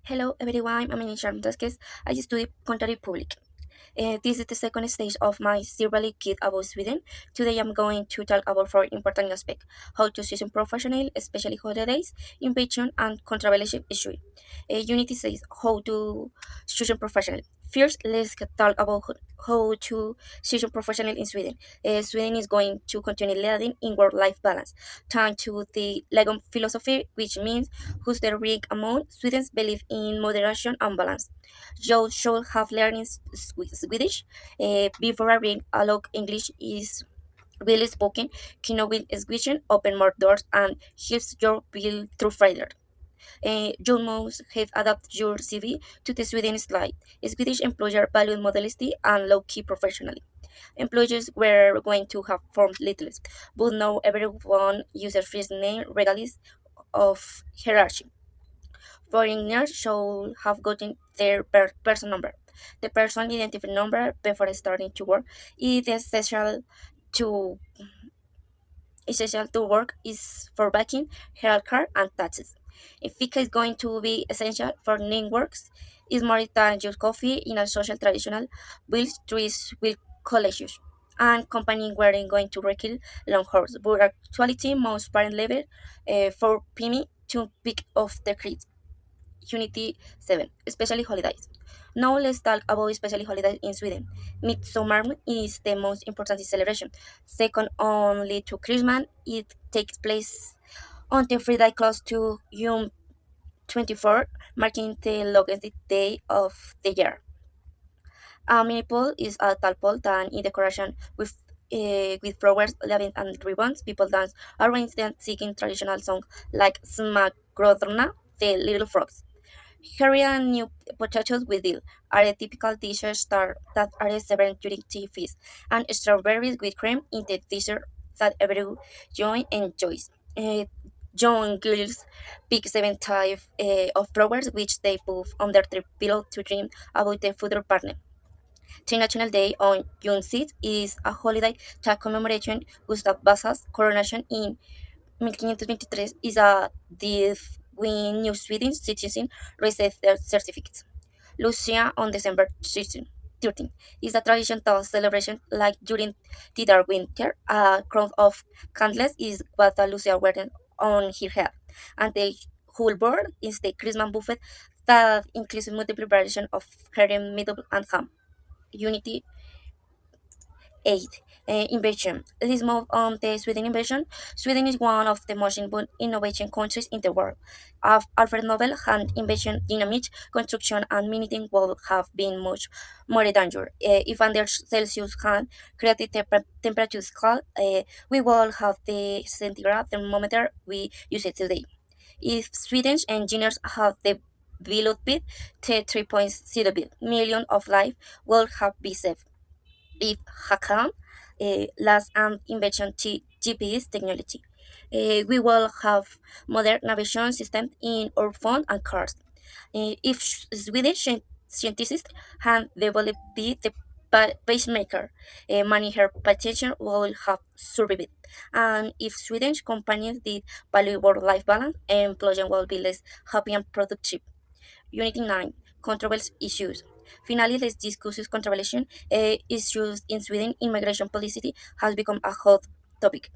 Hello everyone, I'm Sharon Tasques. I study Contrary Public. This is the second stage of my severely kid about Sweden. Today I'm going to talk about four important aspects: how to season professional, especially holidays, invasion, and controversial issue. Unity says how to season professional. First, let's talk about how to season professional in Sweden. Sweden is going to continue leading in work-life balance, thanks to the Lagom philosophy, which means who's the ring among Swedes believe in moderation and balance. You should have learned Swedish before a ring. Along English is really spoken. Kino will exhibition open more doors and helps your bill through further. You must have adapted your CV to the Swedish slide. Swedish employer value modesty and low-key professionally. Employers were going to have formed littles, but now everyone uses first name regardless of hierarchy. Foreigners should have gotten their person number. The person identification number before starting to work is to essential to work is for banking, health care, and taxes. If FICA is going to be essential for networks, is more than just coffee in a social traditional bills trees with colleges. And companies weren't going to rekill long hours, but actually most parent level for PME to pick off the creed. Unity 7, especially holidays. Now let's talk about especially holidays in Sweden. Midsummer is the most important celebration. Second only to Christmas, it takes place on the Friday close to June 24, marking the longest day of the year. A mini pole is a tall pole done in decoration with flowers, labyrinth, and ribbons. People dance around them singing traditional songs like Smaggrodrna, the Little Frogs. Harry and new potatoes with dill are a typical dishes that are served during tea feast, and strawberries with cream in the dessert that everyone enjoys. Young girls pick seven types of flowers which they put under their pillow to dream about their future partner. The National Day on June 6th is a holiday that commemorates Gustav Vasa's coronation in 1523 is a death when new Swedish citizens receive their certificates. Lucia on December 13 is a traditional celebration like during the dark winter. A crown of candles is what Lucia wears on her head, and the whole board is the Christmas buffet that includes multiple variations of herring, meat, and ham. Unity 8. Invasion. Let's move on to Sweden invasion. Sweden is one of the most innovative countries in the world. Alfred Nobel had invasion dynamite, construction, and mining would have been much more dangerous. If under Celsius had created the temperature scale, we would have the centigrade thermometer we use it today. If Swedish engineers had the beloved bit, the 3.0 million of life would have been saved if Hakan last invention GPS technology. We will have modern navigation systems in our phone and cars. If Swedish scientists had developed the pacemaker, many her patients will have survived. And if Swedish companies did value work-life balance, employees will be less happy and productive. Unity 9, controversial issues. Finally, let's discuss controversial issues in Sweden. Immigration policy has become a hot topic.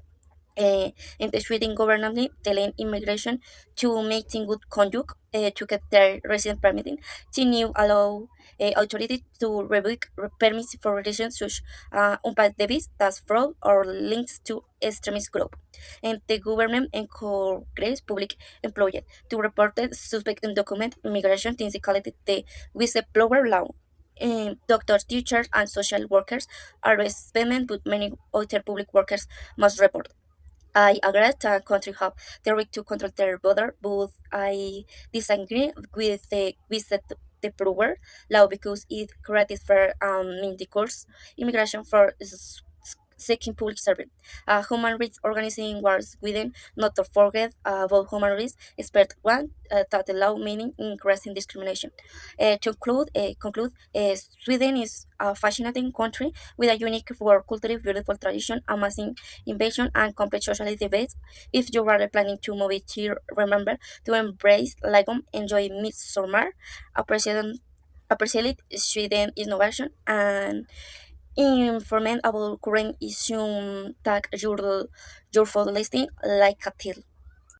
In the Sweden government telling immigration to maintain good conduct to get their resident permitting. The new allow authorities to revoke permits for reasons such unpaid debits, tax fraud, or links to extremist group. And the government encourages public employees to report the suspect document immigration things called the whistleblower law. Doctors, teachers, and social workers are experiment, but many other public workers must report. I agree that countries have the right to control their border, but I disagree with the prover law because it creates fair intercourse immigration for seeking public service. Human rights organizing wars within, not to forget about human rights, expert one that the law meaning increasing discrimination. To conclude, Sweden is a fascinating country with a unique world culture, beautiful tradition, amazing invasion, and complex social debates. If you are planning to move it here, remember to embrace Lagom, enjoy Midsummer, appreciate appreciate Sweden innovation, and informed about current issues tag your food listing like a till.